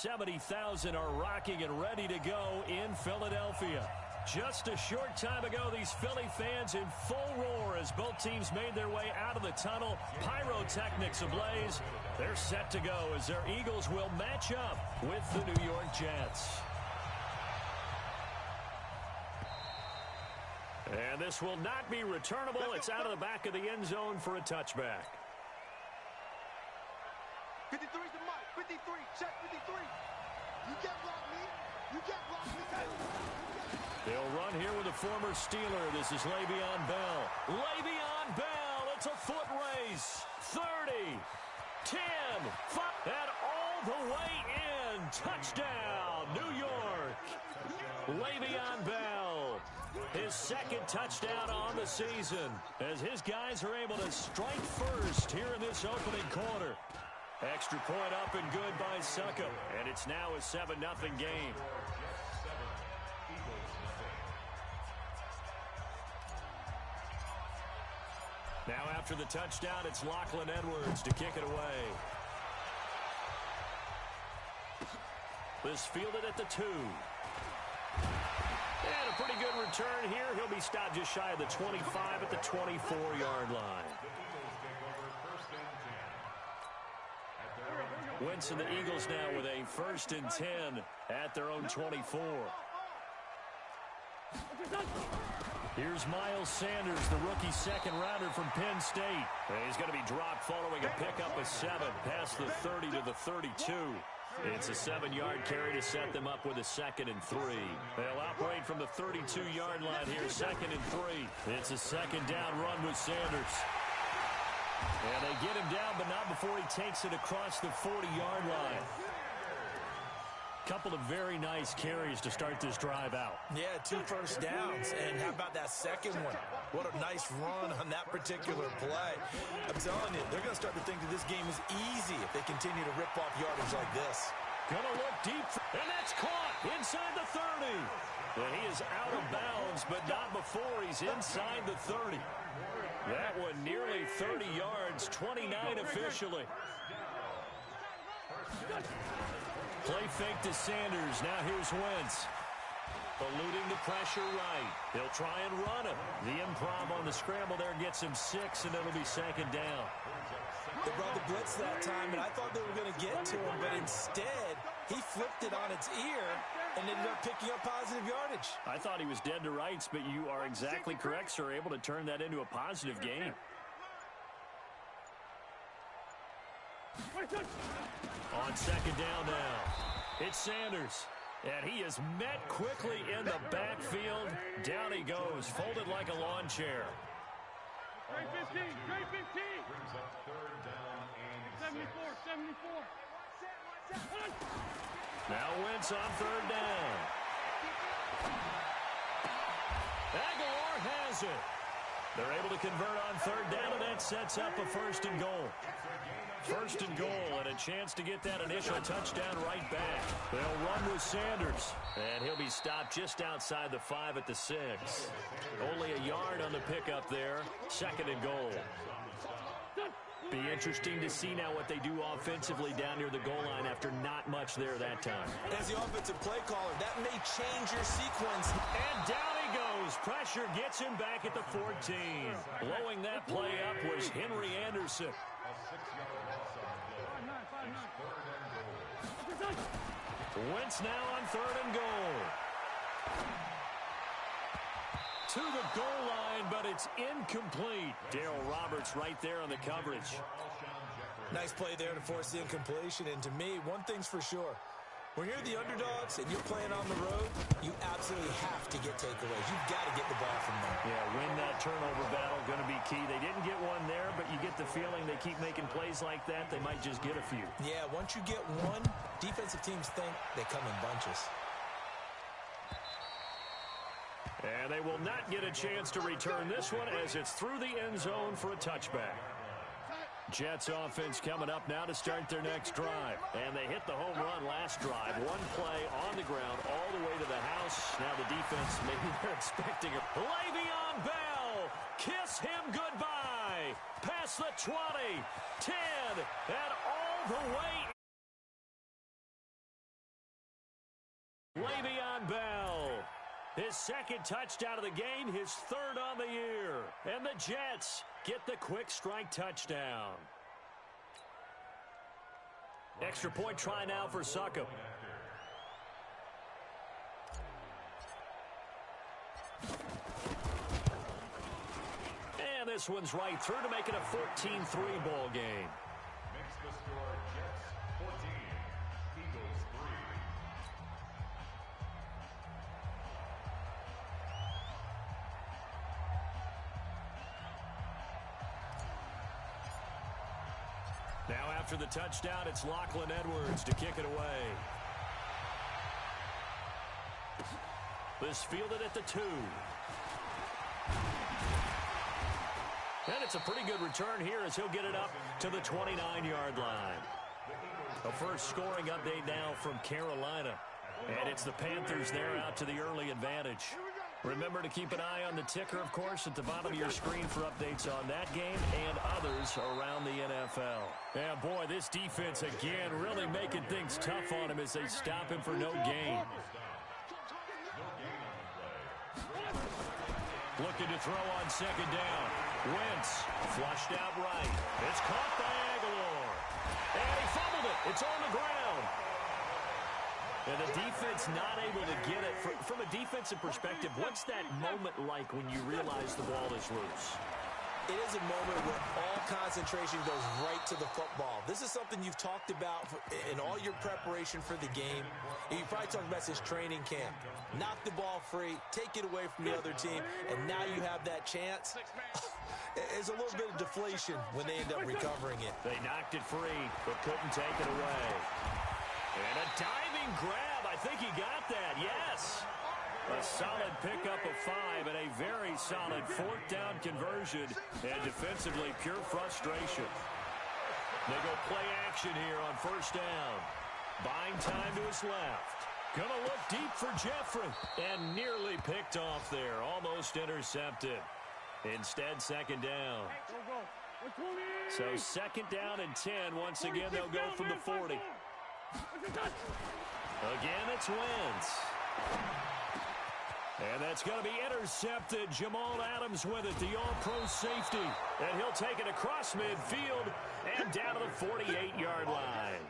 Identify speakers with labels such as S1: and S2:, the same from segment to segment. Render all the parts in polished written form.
S1: 70,000 are rocking and ready to go in Philadelphia. Just a short time ago, these Philly fans in full roar as both teams made their way out of the tunnel. Pyrotechnics ablaze. They're set to go as their Eagles will match up with the New York Jets. And this will not be returnable. It's out of the back of the end zone for a touchback.
S2: 53's the mic. 53. Check 53. You can't block me. You can't block me.
S1: They'll run here with a former Steeler. This is Le'Veon Bell. Le'Veon Bell. It's a foot race. 30, 10, 5, and all the way in. Touchdown, New York. Le'Veon Bell. His second touchdown on the season as his guys are able to strike first here in this opening quarter. Extra point up and good by Suckup. And it's now a 7-0 game. Now after the touchdown, it's Lachlan Edwards to kick it away. This fielded at the 2. And a pretty good return here. He'll be stopped just shy of the 25 at the 24-yard line. Wentz and the Eagles now with a 1st and 10 at their own 24. Here's Miles Sanders, the rookie second-rounder from Penn State. And he's going to be dropped following a pickup of 7 past the 30 to the 32. It's a 7-yard carry to set them up with a 2nd and 3. They'll operate from the 32-yard line here, 2nd and 3. It's a 2nd down run with Sanders. And they get him down, but not before he takes it across the 40-yard line. Couple of very nice carries to start this drive out.
S3: Yeah, 2 first downs. And how about that second one? What a nice run on that particular play. I'm telling you, they're going to start to think that this game is easy if they continue to rip off yardage like this.
S1: Gonna look deep, and that's caught inside the 30. And he is out of bounds, but not before he's inside the 30. That one nearly 30 yards, 29 officially. Play fake to Sanders. Now here's Wentz. Eluding the pressure right. He'll try and run him. The improv on the scramble there gets him 6, and it'll be 2nd down.
S3: They brought the blitz that time, and I thought they were going to get to him, but instead, he flipped it on its ear and ended up picking up positive yardage. I
S1: thought he was dead to rights, but you are exactly correct, sir. Able to turn that into a positive gain. On 2nd down now, it's Sanders. And he is met quickly in the backfield. Down he goes, folded like a lawn chair.
S4: Trey 15, Trey 15. 74.
S1: Now Wentz on 3rd down. Aguilar has it. They're able to convert on 3rd down, and that sets up a 1st and goal. 1st and goal, and a chance to get that initial touchdown right back. They'll run with Sanders, and he'll be stopped just outside the 5 at the 6. Only a yard on the pickup there. 2nd and goal. Be interesting to see now what they do offensively down near the goal line after not much there that time.
S3: As the offensive play caller, that may change your sequence.
S1: And down he goes. Pressure gets him back at the 14. Blowing that play up was Henry Anderson. Wentz now on 3rd and goal. To the goal line, but it's incomplete. Darryl Roberts right there on the coverage.
S3: Nice play there to force the incompletion. And to me, one thing's for sure. When you're the underdogs and you're playing on the road, you absolutely have to get takeaways. You've got to get the ball from them.
S1: Yeah, win that turnover battle, going to be key. They didn't get one there, but you get the feeling they keep making plays like that, they might just get a few.
S3: Yeah, once you get one, defensive teams think they come in bunches.
S1: And they will not get a chance to return this one as it's through the end zone for a touchback. Jets offense coming up now to start their next drive. And they hit the home run last drive. One play on the ground all the way to the house. Now the defense, maybe they're expecting a Le'Veon Bell. Kiss him goodbye. Past the 20, 10, and all the way Le'Veon Bell. His second touchdown of the game, his third on the year. And the Jets get the quick strike touchdown. Extra point try now for Succop. And this one's right through to make it a 14-3 ball game.
S5: Makes the score Jets 14, Eagles 3.
S1: Now after the touchdown, it's Lachlan Edwards to kick it away. This fielded at the 2. And it's a pretty good return here as he'll get it up to the 29-yard line. A first scoring update now from Carolina. And it's the Panthers there out to the early advantage. Remember to keep an eye on the ticker, of course, at the bottom of your screen for updates on that game and others around the NFL. Yeah, boy, this defense again really making things tough on him as they stop him for no gain. Looking to throw on second down. Wentz flushed out right. It's caught by Aguilar. And he fumbled it. It's on the ground. And the defense not able to get it. From a defensive perspective, what's that moment like when you realize the ball is loose?
S3: It is a moment where all concentration goes right to the football. This is something you've talked about in all your preparation for the game. You probably talked about since training camp. Knock the ball free, take it away from the other team, and now you have that chance. It's a little bit of deflation when they end up recovering it.
S1: They knocked it free, but couldn't take it away. And a diving grab. I think he got that. Yes. A solid pickup of 5 and a very solid fourth down conversion. And defensively, pure frustration. They go play action here on first down. Buying time to his left. Gonna look deep for Jeffrey. And nearly picked off there. Almost intercepted. Instead, second down. So second down and 10. Once again, they'll go from the 40. Again, it's Wentz. And that's going to be intercepted. Jamal Adams with it, the all-pro safety. And he'll take it across midfield and down to the 48-yard line.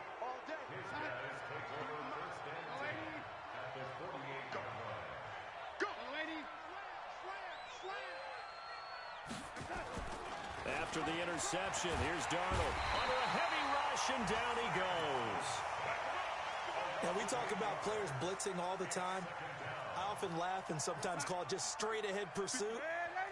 S1: After the interception, here's Darnold. Under a heavy rush, and down he goes.
S3: And we talk about players blitzing all the time. I often laugh and sometimes call it just straight-ahead pursuit.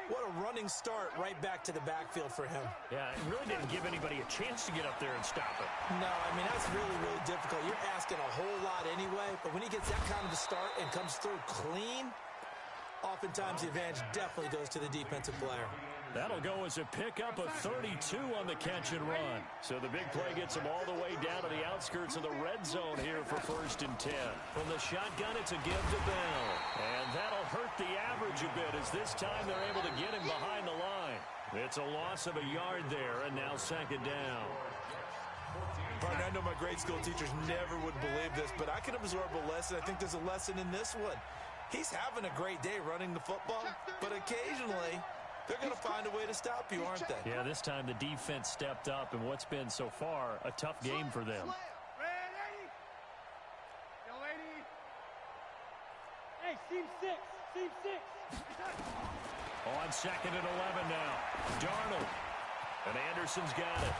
S3: What a running start right back to the backfield for him.
S1: Yeah, it really didn't give anybody a chance to get up there and stop it.
S3: No, I mean, that's really, really difficult. You're asking a whole lot anyway, but when he gets that kind of a start and comes through clean, oftentimes the advantage definitely goes to the defensive player.
S1: That'll go as a pickup of 32 on the catch and run. So the big play gets him all the way down to the outskirts of the red zone here for first and 10. From the shotgun, it's a give to Bell. And that'll hurt the average a bit as this time they're able to get him behind the line. It's a loss of a yard there, and now second down.
S3: Partner, I know my grade school teachers never would believe this, but I can absorb a lesson. I think there's a lesson in this one. He's having a great day running the football, but occasionally they're going to find a way to stop you, aren't they?
S1: Yeah, this time the defense stepped up in what's been so far a tough game for them.
S4: Hey, team 6. Team 6.
S1: On second and 11 now. Darnold. And Anderson's got it.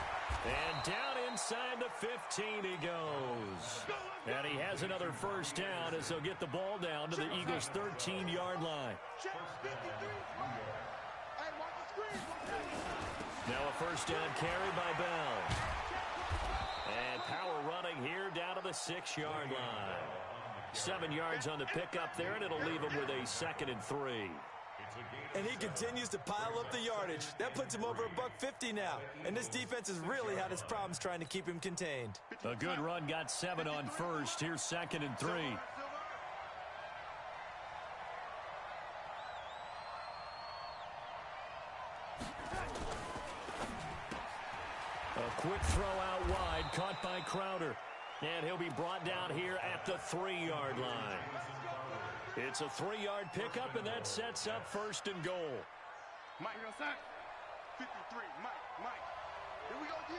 S1: And down inside the 15 he goes. And he has another first down as they'll get the ball down to the Eagles' 13-yard line. Now a first down carry by Bell. And power running here down to the 6-yard line. 7 yards on the pickup there, and it'll leave him with a second and 3.
S3: And he continues to pile up the yardage. That puts him over $150 now. And this defense has really had its problems trying to keep him contained.
S1: A good run, got 7 on first. Here's second and 3. A quick throw out wide, caught by Crowder. And he'll be brought down here at the 3-yard line. It's a 3-yard pickup, and that sets up 1st and goal.
S2: Mike, 53, Mike. Here we go, D.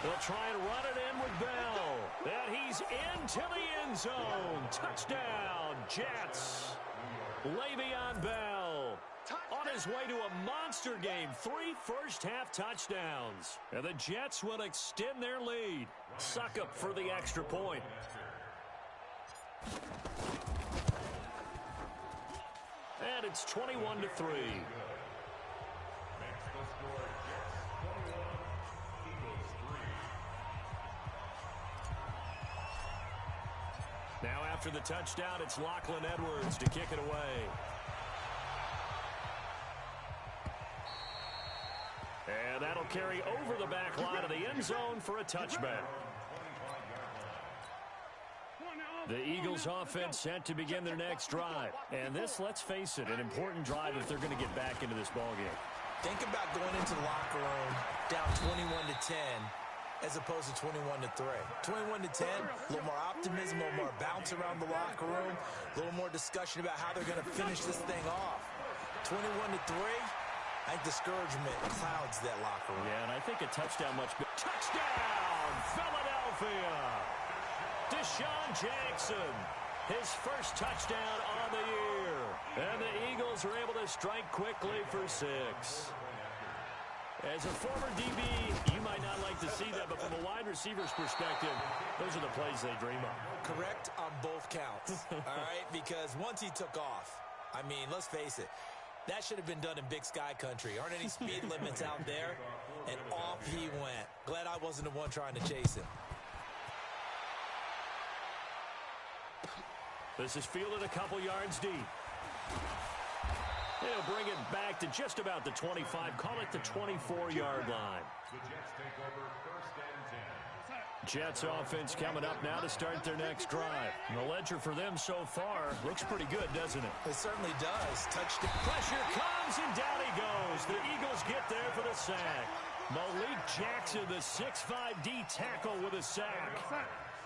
S1: They'll try and run it in with Bell. And he's into the end zone. Touchdown, Jets. Le'Veon Bell on his way to a monster game. 3 first-half touchdowns. And the Jets will extend their lead. Suckup for the extra point. And it's 21-3. Now after the touchdown, it's Lachlan Edwards to kick it away. And that'll carry over the back line of the end zone for a touchback. The Eagles offense set to begin their next drive. And this, let's face it, an important drive if they're going to get back into this ballgame.
S3: Think about going into the locker room down 21-10 as opposed to 21-3. 21-10, a little more optimism, a little more bounce around the locker room, a little more discussion about how they're going to finish this thing off. 21-3, I think discouragement clouds that locker room.
S1: Yeah, and I think a touchdown much better. Touchdown, Philadelphia! Deshaun Jackson, his first touchdown on the year. And the Eagles are able to strike quickly for 6. As a former DB, you might not like to see that, but from a wide receiver's perspective, those are the plays they dream of.
S3: Correct on both counts, all right? Because once he took off, I mean, let's face it, that should have been done in Big Sky country. Aren't any speed limits out there? And off he went. Glad I wasn't the one trying to chase him.
S1: This is fielded a couple yards deep. They'll bring it back to just about the 25. Call it the 24-yard line.
S5: The Jets take over 1st and 10.
S1: Jets offense coming up now to start their next drive. And the ledger for them so far looks pretty good, doesn't it?
S3: It certainly does. Touchdown.
S1: Pressure comes, and down he goes. The Eagles get there for the sack. Malik Jackson, the 6'5" D tackle with a sack.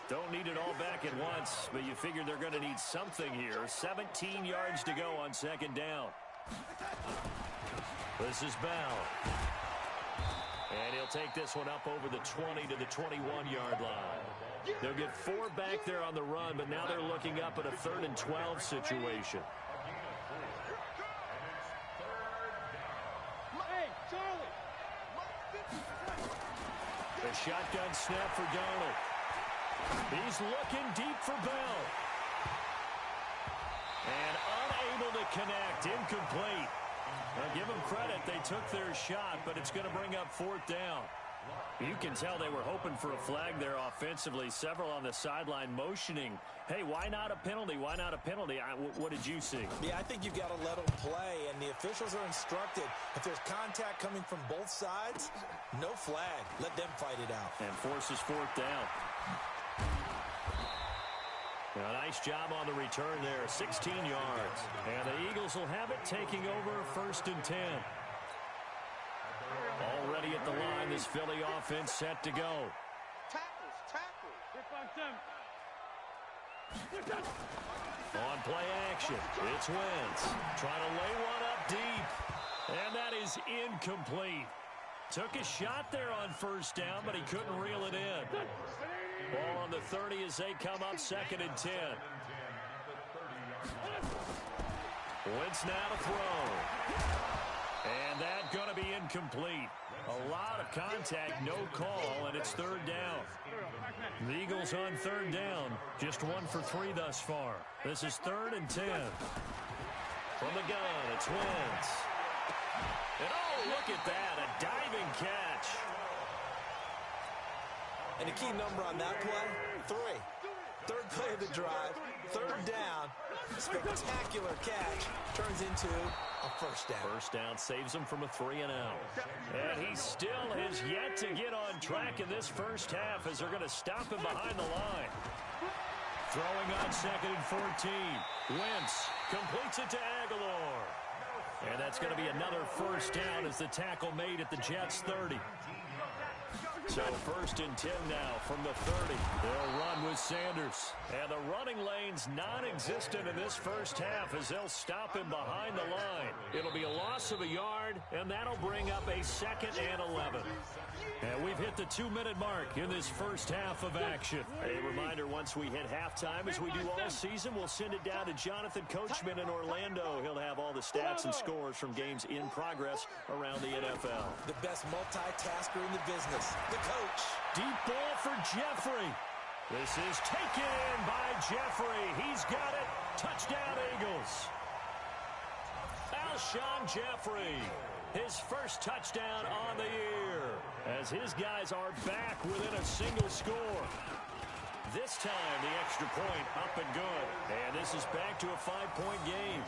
S1: Don't need it all back at once, but you figure they're going to need something here. 17 yards to go on 2nd down. This is Bell. And he'll take this one up over the 20 to the 21-yard line. They'll get 4 back there on the run, but now they're looking up at a 3rd and 12 situation.
S4: Hey, Charlie!
S1: The shotgun snap for Donald. He's looking deep for Bell. And unable to connect. Incomplete. Now, give them credit. They took their shot, but it's going to bring up 4th down. You can tell they were hoping for a flag there offensively. Several on the sideline motioning. Hey, why not a penalty? Why not a penalty? What did you see?
S3: Yeah, I think you've got to let them play, and the officials are instructed. If there's contact coming from both sides, no flag. Let them fight it out.
S1: And forces 4th down. A nice job on the return there, 16 yards. And the Eagles will have it taking over 1st and 10. Already at the line, this Philly offense set to go.
S2: Tackle.
S1: On play action, it's Wentz. Trying to lay one up deep. And that is incomplete. Took a shot there on 1st down, but he couldn't reel it in. Ball on the 30 as they come up 2nd and 10. Wentz now to throw. And that's going to be incomplete. A lot of contact, no call, and it's 3rd down. The Eagles on 3rd down, just 1 for 3 thus far. This is 3rd and 10. From the gun, it's Wentz. And oh, look at that, a diving catch.
S3: And the key number on that play, 3. 3rd play of the drive, 3rd down, spectacular catch, turns into a 1st down.
S1: 1st down saves him from a 3-and-out. And he still has yet to get on track in this 1st half as they're going to stop him behind the line. Throwing on 2nd and 14. Wentz completes it to Aguilar. And that's going to be another 1st down as the tackle made at the Jets' 30. So 1st and 10 now from the 30. They'll run with Sanders. And the running lane's non-existent in this first half as they'll stop him behind the line. It'll be a loss of a yard, and that'll bring up a 2nd and 11. And we've hit the 2-minute mark in this first half of action. A reminder, once we hit halftime, as we do all season, we'll send it down to Jonathan Coachman in Orlando. He'll have all the stats and scores from games in progress around the NFL.
S3: The best multitasker in the business, the coach.
S1: Deep ball for Jeffrey. This is taken in by Jeffrey. He's got it. Touchdown, Eagles. Alshon Jeffrey, his first touchdown on the year, as his guys are back within a single score. This time, the extra point up and good. And this is back to a 5-point game.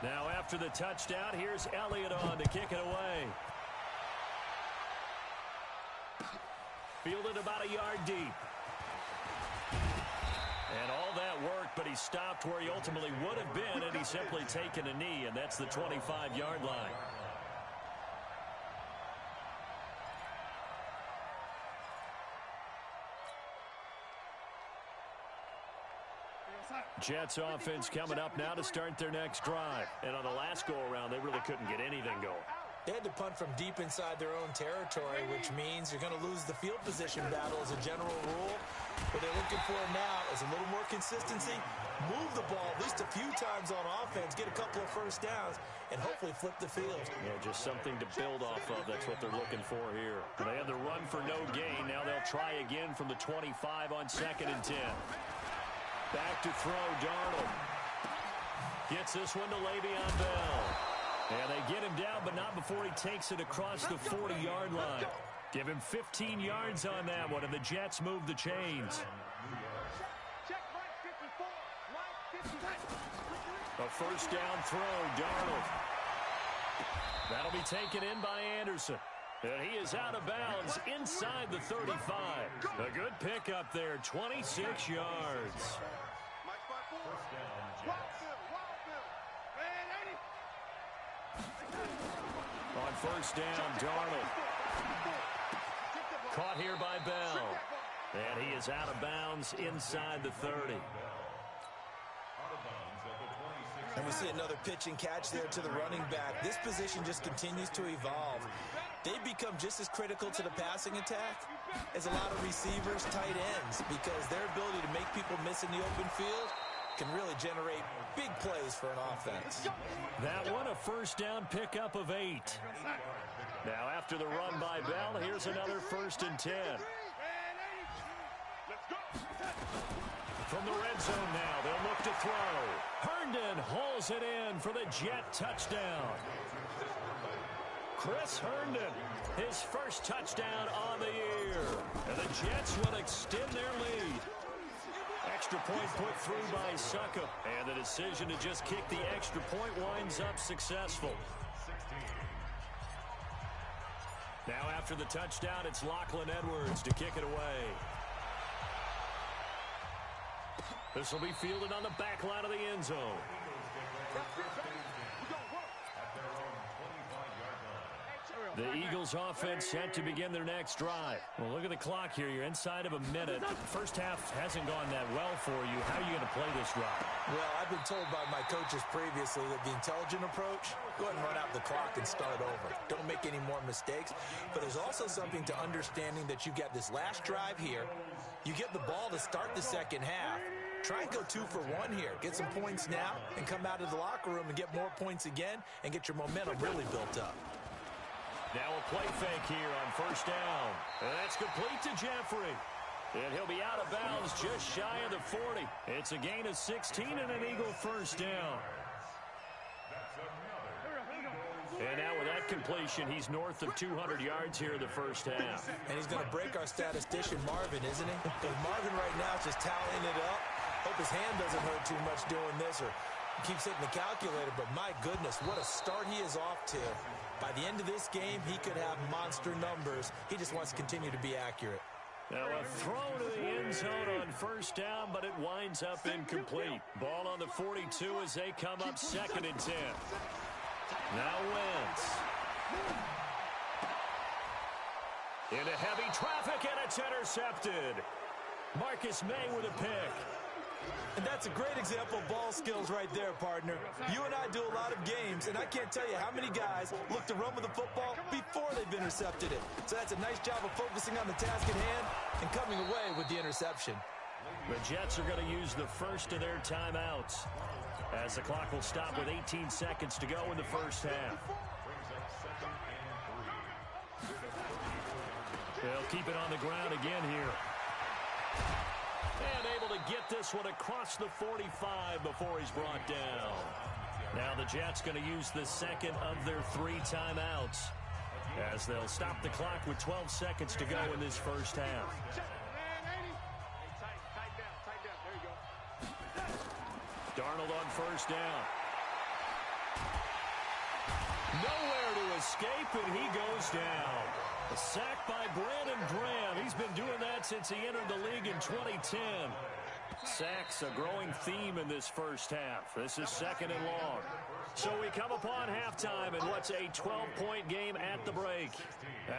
S1: Now, after the touchdown, here's Elliott on to kick it away. Fielded about a yard deep. And all that worked, but he stopped where he ultimately would have been, and he's simply taken a knee, and that's the 25-yard line. Jets offense coming up now to start their next drive. And on the last go-around, they really couldn't get anything going.
S3: They had to punt from deep inside their own territory, which means you're going to lose the field position battle as a general rule. What they're looking for now is a little more consistency, move the ball at least a few times on offense, get a couple of first downs, and hopefully flip the field.
S1: Yeah, just something to build off of. That's what they're looking for here. They had the run for no gain. Now they'll try again from the 25 on 2nd and 10. Back to throw, Darnold. Gets this one to Le'Veon Bell. And they get him down, but not before he takes it across the 40-yard line. Give him 15 yards on that one, and the Jets move the chains. A first down throw, Darnold. That'll be taken in by Anderson. And he is out of bounds inside the 35. A good pickup there, 26 yards. On first down, Darnold. Caught here by Bell. And he is out of bounds inside the 30.
S3: And we see another pitch and catch there to the running back. This position just continues to evolve. They become just as critical to the passing attack as a lot of receivers, tight ends, because their ability to make people miss in the open field can really generate big plays for an offense.
S1: That one, a first down pickup of 8. Now after the run by Bell, here's another 1st and 10. From the red zone now, they'll look to throw. Herndon hauls it in for the Jet touchdown. Chris Herndon, his first touchdown on the year. And the Jets will extend their lead. Extra point put through by Suckup. And the decision to just kick the extra point winds up successful. Now after the touchdown, it's Lachlan Edwards to kick it away. This will be fielded on the back line of the end zone. The Eagles offense set to begin their next drive. Well, look at the clock here. You're inside of a minute. First half hasn't gone that well for you. How are you going to play this drive?
S3: Well, I've been told by my coaches previously that the intelligent approach, go ahead and run out the clock and start over. Don't make any more mistakes. But there's also something to understanding that you got this last drive here. You get the ball to start the second half. Try and go 2 for 1 here. Get some points now and come out of the locker room and get more points again and get your momentum really built up.
S1: Now a play fake here on first down. And that's complete to Jeffrey. And he'll be out of bounds just shy of the 40. It's a gain of 16 and an Eagle first down. And now with that completion, he's north of 200 yards here in the first half.
S3: And he's going to break our statistician, Marvin, isn't he? Because Marvin right now is just tallying it up. Hope his hand doesn't hurt too much doing this or keeps hitting the calculator. But my goodness, what a start he is off to. By the end of this game, he could have monster numbers. He just wants to continue to be accurate.
S1: Now a throw to the end zone on first down, but it winds up incomplete. Ball on the 42 as they come up 2nd and 10. Now Wentz. Into heavy traffic, and it's intercepted. Marcus May with a pick.
S3: And that's a great example of ball skills right there, partner. You and I do a lot of games, and I can't tell you how many guys look to run with the football before they've intercepted it. So that's a nice job of focusing on the task at hand and coming away with the interception.
S1: The Jets are going to use the first of their timeouts, as the clock will stop with 18 seconds to go in the first half. They'll keep it on the ground again here. And able to get this one across the 45 before he's brought down. Now the Jets going to use the second of their 3 timeouts, as they'll stop the clock with 12 seconds to go in this first half. Darnold on first down. Nowhere to escape, and he goes down. A sack by Brandon Graham. He's been doing that since he entered the league in 2010. Sacks a growing theme in this first half. This is second and long. So we come upon halftime in what's a 12-point game at the break.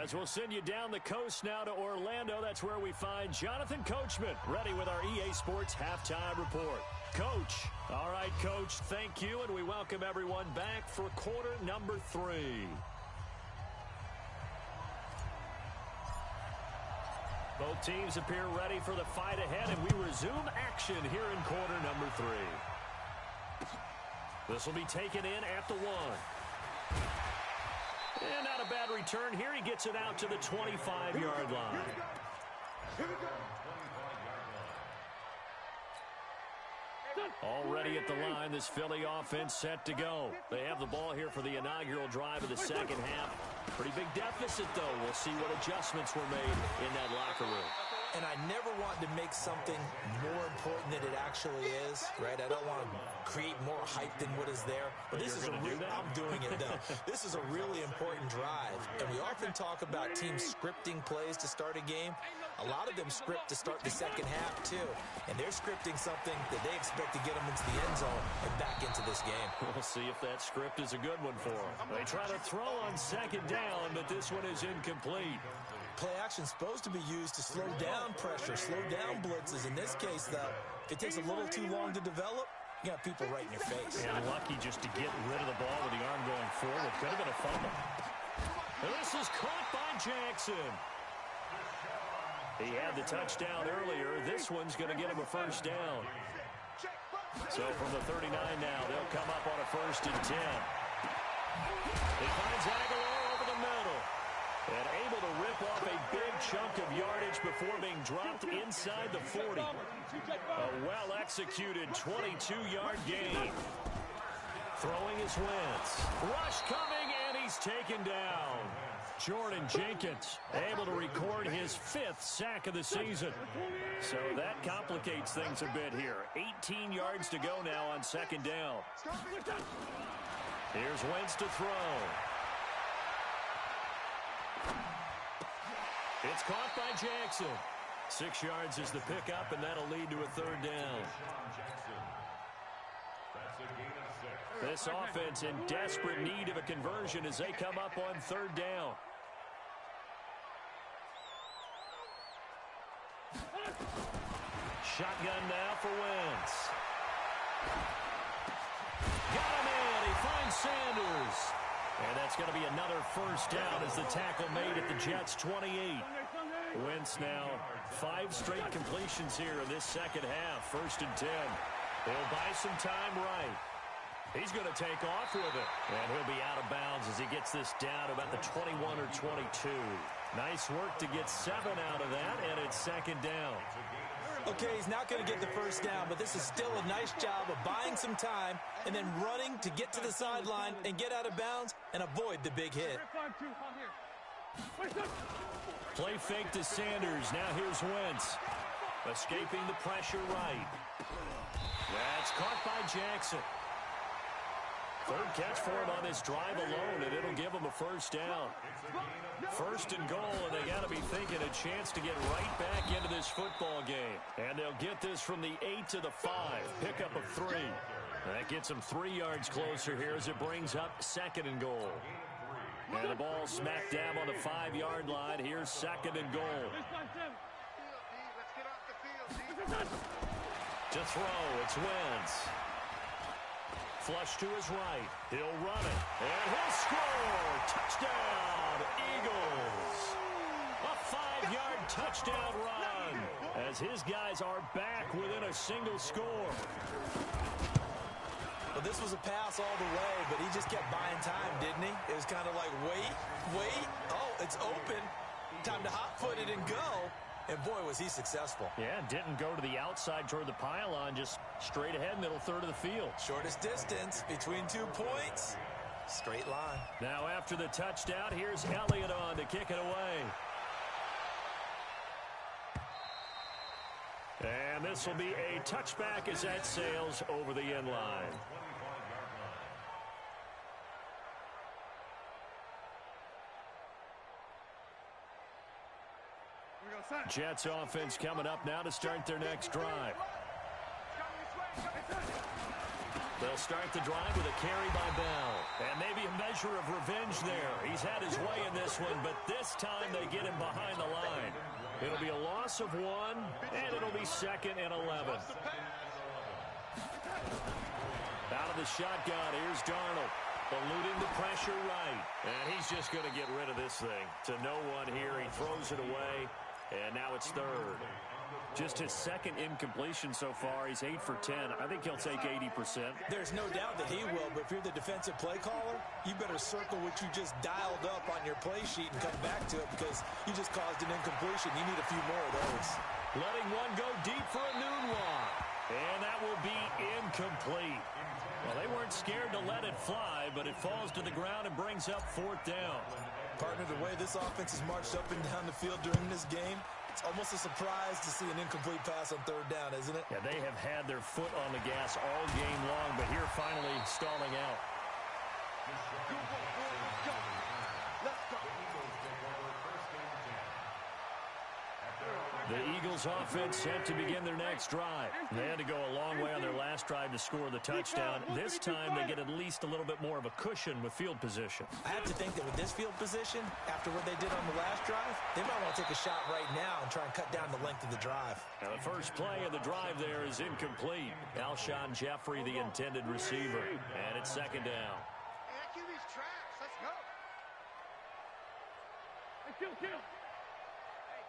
S1: As we'll send you down the coast now to Orlando, that's where we find Jonathan Coachman, ready with our EA Sports Halftime Report. Coach. All right, Coach, thank you, and we welcome everyone back for quarter number 3. Both teams appear ready for the fight ahead, and we resume action here in quarter number 3. This will be taken in at the 1. And not a bad return here. He gets it out to the 25-yard line. Already at the line, this Philly offense set to go. They have the ball here for the inaugural drive of the second half. Pretty big deficit, though. We'll see what adjustments were made in that locker room.
S3: And I never want to make something more important than it actually is, right? I don't want to create more hype than what is there. But this is I'm doing it, though. This is a really important drive. And we often talk about teams scripting plays to start a game. A lot of them script to start the second half, too. And they're scripting something that they expect to get them into the end zone and back into this game.
S1: We'll see if that script is a good one for them. They try to throw on second down, but this one is incomplete.
S3: Play action is supposed to be used to slow down pressure, slow down blitzes. In this case, though, if it takes a little too long to develop, you got people right in your face.
S1: And lucky just to get rid of the ball with the arm going forward. Could have been a fumble. And this is caught by Jackson. He had the touchdown earlier. This one's going to get him a first down. So from the 39 now, they'll come up on a 1st and 10. He finds Aguilar over the middle. And able to rip off a big chunk of yardage before being dropped inside the 40. A well-executed 22-yard gain. Throwing his Wentz. Rush coming, and he's taken down. Jordan Jenkins able to record his 5th sack of the season. So that complicates things a bit here. 18 yards to go now on second down. Here's Wentz to throw. It's caught by Jackson. 6 yards is the pickup, and that'll lead to a 3rd down. This offense in desperate need of a conversion as they come up on 3rd down. Shotgun now for Wentz. Got him in. He finds Sanders. And that's going to be another 1st down as the tackle made at the Jets' 28. Wentz now 5 straight completions here in this second half. 1st and 10. He'll buy some time right. He's going to take off with it. And he'll be out of bounds as he gets this down about the 21 or 22. Nice work to get 7 out of that, and it's 2nd down.
S3: Okay, he's not going to get the 1st down, but this is still a nice job of buying some time and then running to get to the sideline and get out of bounds and avoid the big hit.
S1: Play fake to Sanders. Now here's Wentz. Escaping the pressure right. That's caught by Jackson. 3rd catch for him on this drive alone, and it'll give him a 1st down. 1st and goal, and they got to be thinking a chance to get right back into this football game. And they'll get this from the 8 to the 5. Pickup of 3. That gets them 3 yards closer here as it brings up 2nd and goal. And the ball smack dab on the 5-yard line. Here's 2nd and goal. To throw, it's Wentz. Flush to his right. He'll run it. And he'll score. Touchdown, Eagles. A 5-yard touchdown run as his guys are back within a single score.
S3: Well, this was a pass all the way, but he just kept buying time, didn't he? It was kind of like, wait. Oh, it's open. Time to hot-foot it and go. And, boy, was he successful.
S1: Yeah, didn't go to the outside toward the pylon, just straight ahead, middle third of the field.
S3: Shortest distance between 2 points. Straight line.
S1: Now after the touchdown, here's Elliott on to kick it away. And this will be a touchback as that sails over the end line. Jets offense coming up now to start their next drive. They'll start the drive with a carry by Bell. And maybe a measure of revenge there. He's had his way in this one, but this time they get him behind the line. It'll be a loss of 1, and it'll be 2nd and 11. Out of the shotgun, here's Darnold. Eluding the pressure right. And he's just going to get rid of this thing. To no one here, he throws it away. And now it's 3rd. Just his 2nd incompletion so far. He's 8 for 10. I think he'll take 80%.
S3: There's no doubt that he will, but if you're the defensive play caller, you better circle what you just dialed up on your play sheet and come back to it because you just caused an incompletion. You need a few more of those.
S1: Letting one go deep for a noon walk. And that will be incomplete. Well, they weren't scared to let it fly, but it falls to the ground and brings up 4th down.
S3: Partner, the way this offense has marched up and down the field during this game, it's almost a surprise to see an incomplete pass on 3rd down, isn't it?
S1: Yeah, they have had their foot on the gas all game long, but here finally stalling out. The Eagles offense set to begin their next drive. They had to go a long way on their last drive to score the touchdown. This time they get at least a little bit more of a cushion with field position.
S3: I have to think that with this field position, after what they did on the last drive, they might want to take a shot right now and try and cut down the length of the drive.
S1: Now the first play of the drive there is incomplete. Alshon Jeffrey, the intended receiver. And it's 2nd down.
S2: QB's trash. Let's go.
S4: Kill.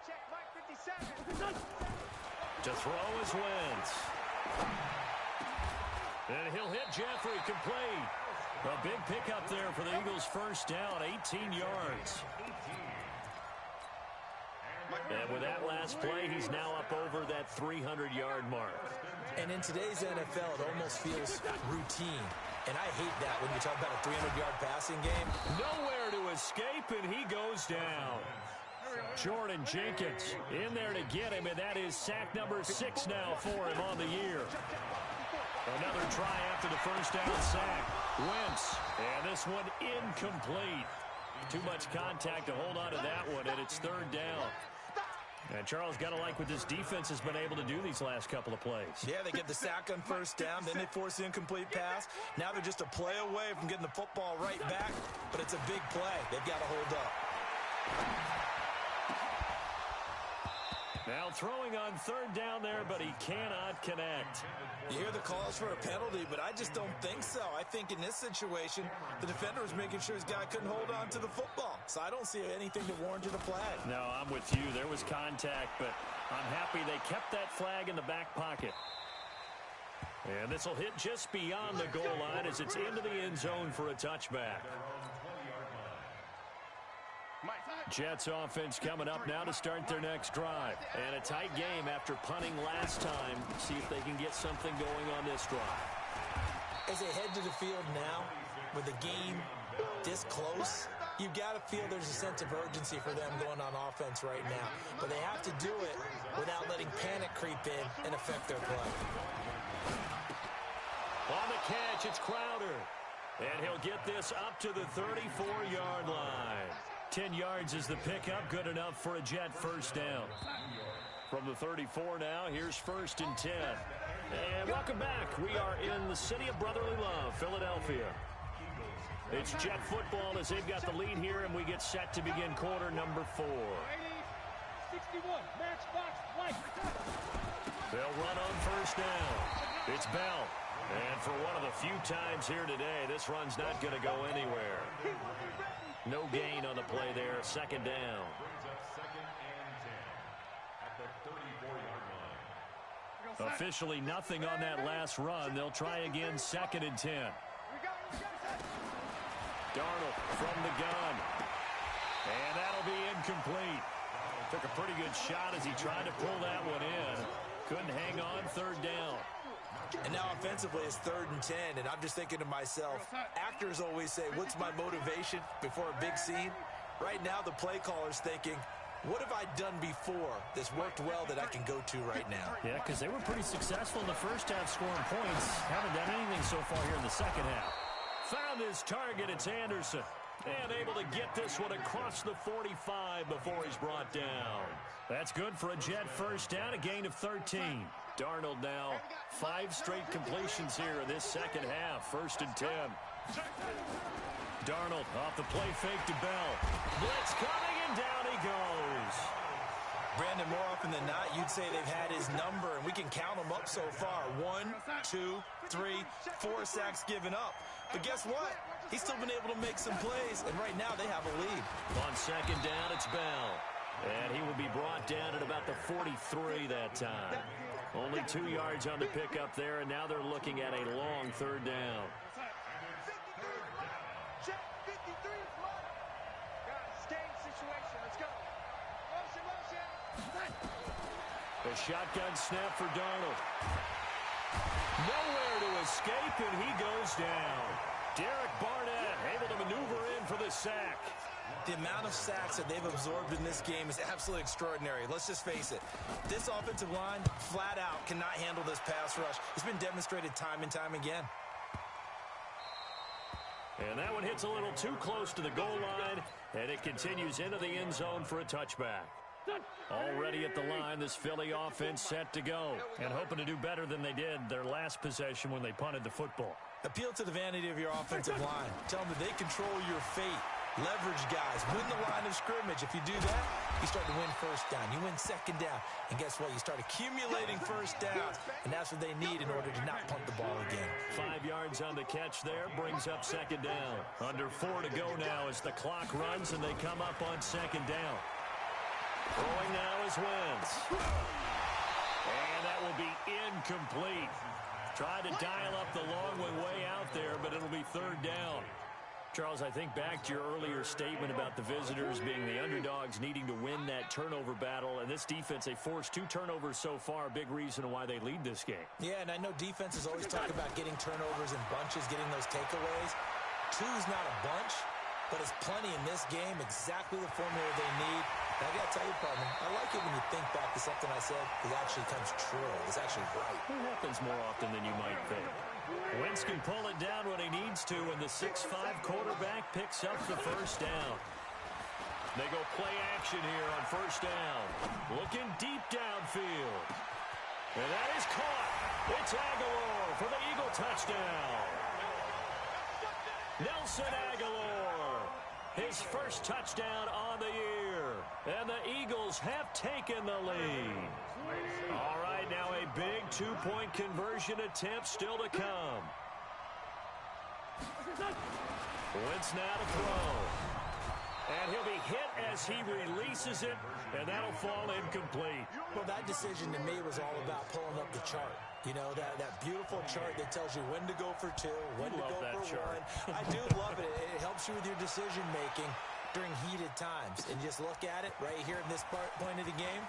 S2: Check Mike 57.
S1: To throw is Wentz. And he'll hit Jeffrey complete. A big pickup there for the Eagles' first down, 18 yards. And with that last play, he's now up over that 300-yard mark.
S3: And in today's NFL, it almost feels routine. And I hate that when you talk about a 300-yard passing game.
S1: Nowhere to escape, and he goes down. Jordan Jenkins in there to get him, and that is sack number 6 now for him on the year. Another try after the first down sack. Wentz, and this one incomplete. Too much contact to hold on to that one, and it's 3rd down. And Charles, got to like what this defense has been able to do these last couple of plays.
S3: Yeah, they get the sack on 1st down, then they force the incomplete pass. Now they're just a play away from getting the football right back, but it's a big play. They've got to hold up.
S1: Now throwing on 3rd down there, but he cannot connect.
S3: You hear the calls for a penalty, but I just don't think so. I think in this situation, the defender was making sure his guy couldn't hold on to the football. So I don't see anything that warranted a flag.
S1: No, I'm with you. There was contact, but I'm happy they kept that flag in the back pocket. And this will hit just beyond the goal line as it's into the end zone for a touchback. Jets offense coming up now to start their next drive. And a tight game after punting last time. See if they can get something going on this drive.
S3: As they head to the field now, with the game this close, you've got to feel there's a sense of urgency for them going on offense right now. But they have to do it without letting panic creep in and affect their play.
S1: On the catch, it's Crowder. And he'll get this up to the 34-yard line. 10 yards is the pickup, good enough for a Jet first down. From the 34 now, here's 1st and 10. And welcome back. We are in the city of brotherly love, Philadelphia. It's Jet football as they've got the lead here, and we get set to begin quarter number 4.
S4: 61, matchbox white.
S1: They'll run on first down. It's Bell. And for one of the few times here today, this run's not going to go anywhere. No gain on the play there. Second down.
S5: Brings up second and 10 at the 34-yard line.
S1: Officially nothing on that last run. They'll try again, second and 10. Darnold from the gun. And that'll be incomplete. Took a pretty good shot as he tried to pull that one in. Couldn't hang on, third down.
S3: And now offensively it's 3rd and 10, and I'm just thinking to myself, actors always say, what's my motivation before a big scene? Right now the play caller's thinking, what have I done before that's worked well that I can go to right now?
S1: Yeah, because they were pretty successful in the first half scoring points. Haven't done anything so far here in the second half. Found his target, it's Anderson. And able to get this one across the 45 before he's brought down. That's good for a Jet first down, a gain of 13. Darnold now 5 straight completions here in this second half. 1st and 10. Darnold off the play fake to Bell. Blitz coming and down he goes.
S3: Brandon, more often than not, you'd say they've had his number, and we can count them up so far. 1, 2, 3, 4 sacks given up. But guess what? He's still been able to make some plays, and right now they have a lead.
S1: On second down, it's Bell. And he will be brought down at about the 43 that time. Only 2 yards on the pickup there, and now they're looking at a long third down.
S2: Check 53 is mine. Guys, game situation. Let's go. Motion.
S1: A shotgun snap for Darnold. Nowhere to escape, and he goes down. Derek Barnett able to maneuver in for the sack.
S3: The amount of sacks that they've absorbed in this game is absolutely extraordinary. Let's just face it. This offensive line, flat out, cannot handle this pass rush. It's been demonstrated time and time again.
S1: And that one hits a little too close to the goal line, and it continues into the end zone for a touchback. Already at the line, this Philly offense set to go, and hoping to do better than they did their last possession when they punted the football.
S3: Appeal to the vanity of your offensive line. Tell them that they control your fate. Leverage guys. Win the line of scrimmage. If you do that, you start to win first down. You win second down. And guess what? You start accumulating first downs. And that's what they need in order to not punt the ball again.
S1: 5 yards on the catch there. Brings up second down. Under 4 to go now as the clock runs and they come up on second down. Throwing now is Wentz. And that will be incomplete. Tried to dial up the long one way out there, but it'll be third down. Charles, I think back to your earlier statement about the visitors being the underdogs needing to win that turnover battle. And this defense, they forced 2 turnovers so far, a big reason why they lead this game.
S3: Yeah, and I know defenses always talk about getting turnovers in bunches, getting those takeaways. 2's not a bunch, but it's plenty in this game, exactly the formula they need. And I got to tell you, partner, I like it when you think back to something I said that actually comes true. It's actually right.
S1: It happens more often than you might think. Wentz can pull it down when he needs to, and the 6'5 quarterback picks up the first down. They go play action here on first down. Looking deep downfield. And that is caught. It's Aguilar for the Eagle touchdown. Nelson Aguilar, his first touchdown on the year. And the Eagles have taken the lead. All right, now a big 2-point conversion attempt still to come. Wentz now to throw. And he'll be hit as he releases it, and that'll fall incomplete.
S3: Well, that decision to me was all about pulling up the chart. You know, that beautiful chart that tells you when to go for 2, when to go for 1. I do love it. It helps you with your decision-making during heated times. And just look at it right here in this point of the game.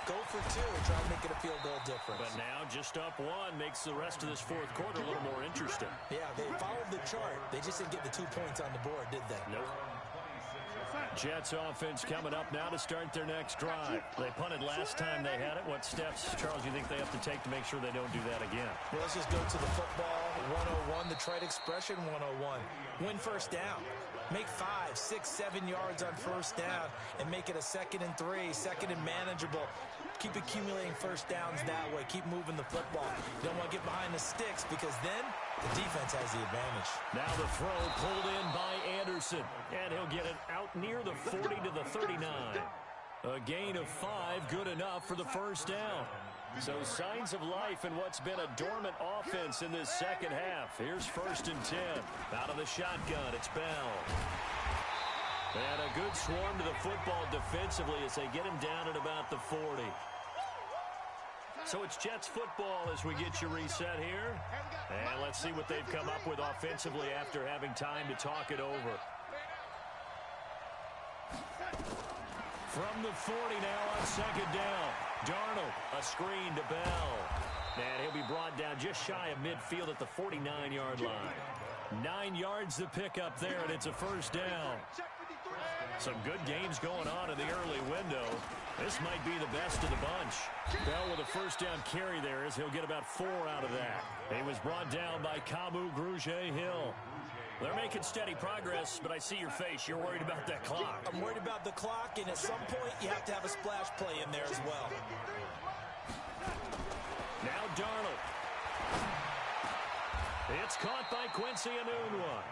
S3: Go for 2 and try to make it a field goal difference.
S1: But now just up 1 makes the rest of this fourth quarter a little more interesting.
S3: Yeah, they followed the chart. They just didn't get the 2 points on the board, did they?
S1: Nope. Jets offense coming up now to start their next drive. They punted last time they had it. What steps, Charles, do you think they have to take to make sure they don't do that again?
S3: Well, let's just go to the football 101, the trite expression 101. Win first down. Make 5, 6, 7 yards on first down and make it a 2nd and 3, 2nd and manageable. Keep accumulating first downs that way. Keep moving the football. You don't want to get behind the sticks because then the defense has the advantage.
S1: Now the throw pulled in by Anderson, and he'll get it out near the 40 to the 39. A gain of 5, good enough for the first down. So signs of life in what's been a dormant offense in this second half. Here's 1st and 10. Out of the shotgun, it's Bell. And a good swarm to the football defensively as they get him down at about the 40. So it's Jets football as we get you reset here. And let's see what they've come up with offensively after having time to talk it over. From the 40 now on 2nd down. Darnold, a screen to Bell. And he'll be brought down just shy of midfield at the 49-yard line. 9 yards to pick up there, and it's a first down. Some good games going on in the early window. This might be the best of the bunch. Bell with a first down carry there as he'll get about 4 out of that. He was brought down by Kamu Grugier-Hill. They're making steady progress, but I see your face. You're worried about that clock.
S3: I'm worried about the clock, and at some point, you have to have a splash play in there as well.
S1: Now Darnold. It's caught by Quincy Enunwa.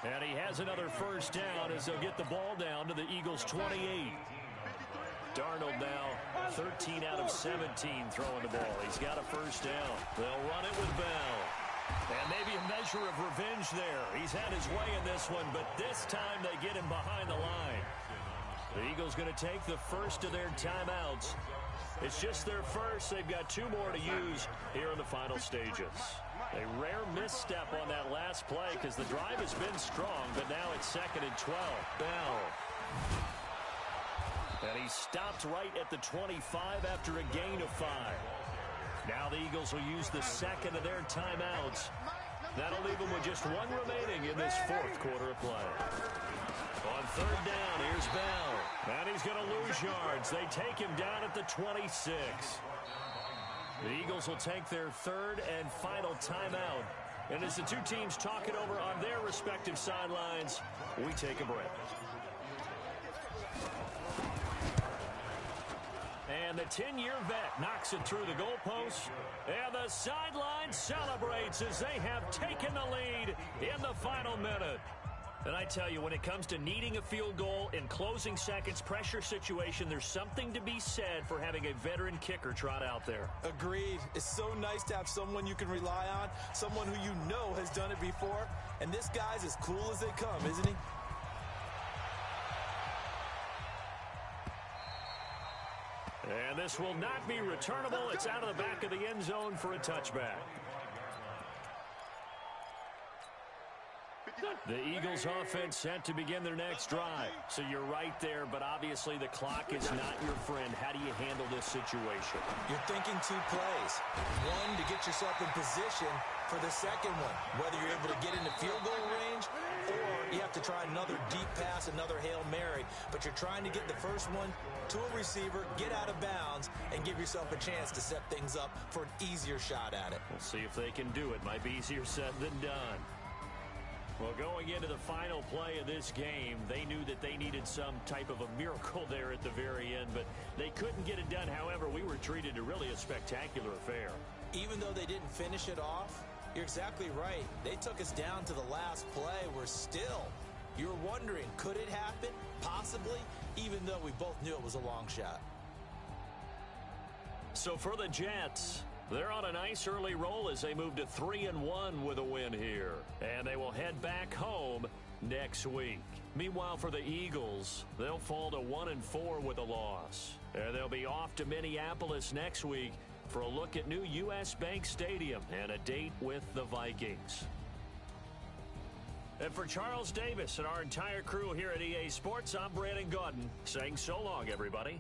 S1: And he has another first down as they'll get the ball down to the Eagles' 28. Darnold now 13 out of 17 throwing the ball. He's got a first down. They'll run it with Bell. And maybe a measure of revenge there. He's had his way in this one, but this time they get him behind the line. The Eagles going to take the first of their timeouts. It's just their first. They've got 2 more to use here in the final stages. A rare misstep on that last play because the drive has been strong, but now it's 2nd and 12. Bell. And he stopped right at the 25 after a gain of 5. Now the Eagles will use the second of their timeouts. That'll leave them with just 1 remaining in this 4th quarter of play. On 3rd down, here's Bell. And he's going to lose yards. They take him down at the 26. The Eagles will take their 3rd and final timeout. And as the 2 teams talk it over on their respective sidelines, we take a break. And the 10-year vet knocks it through the goalpost. And the sideline celebrates as they have taken the lead in the final minute. And I tell you, when it comes to needing a field goal in closing seconds, pressure situation, there's something to be said for having a veteran kicker trot out there.
S3: Agreed. It's so nice to have someone you can rely on, someone who you know has done it before. And this guy's as cool as they come, isn't he?
S1: And this will not be returnable. It's out of the back of the end zone for a touchback. The Eagles offense set to begin their next drive. So you're right there, but obviously the clock is not your friend. How do you handle this situation?
S3: You're thinking 2 plays. 1 to get yourself in position for the second one, whether you're able to get into field goal range or you have to try another deep pass, another Hail Mary. But you're trying to get the first one to a receiver, get out of bounds, and give yourself a chance to set things up for an easier shot at it.
S1: We'll see if they can do it. Might be easier said than done. Well, going into the final play of this game, they knew that they needed some type of a miracle there at the very end, but they couldn't get it done. However, we were treated to really a spectacular affair.
S3: Even though they didn't finish it off, you're exactly right. They took us down to the last play. We're still, you were wondering, could it happen? Possibly, even though we both knew it was a long shot.
S1: So for the Jets, they're on a nice early roll as they move to 3-1 with a win here. And they will head back home next week. Meanwhile, for the Eagles, they'll fall to 1-4 with a loss. And they'll be off to Minneapolis next week for a look at new U.S. Bank Stadium and a date with the Vikings. And for Charles Davis and our entire crew here at EA Sports, I'm Brandon Gaudin saying so long, everybody.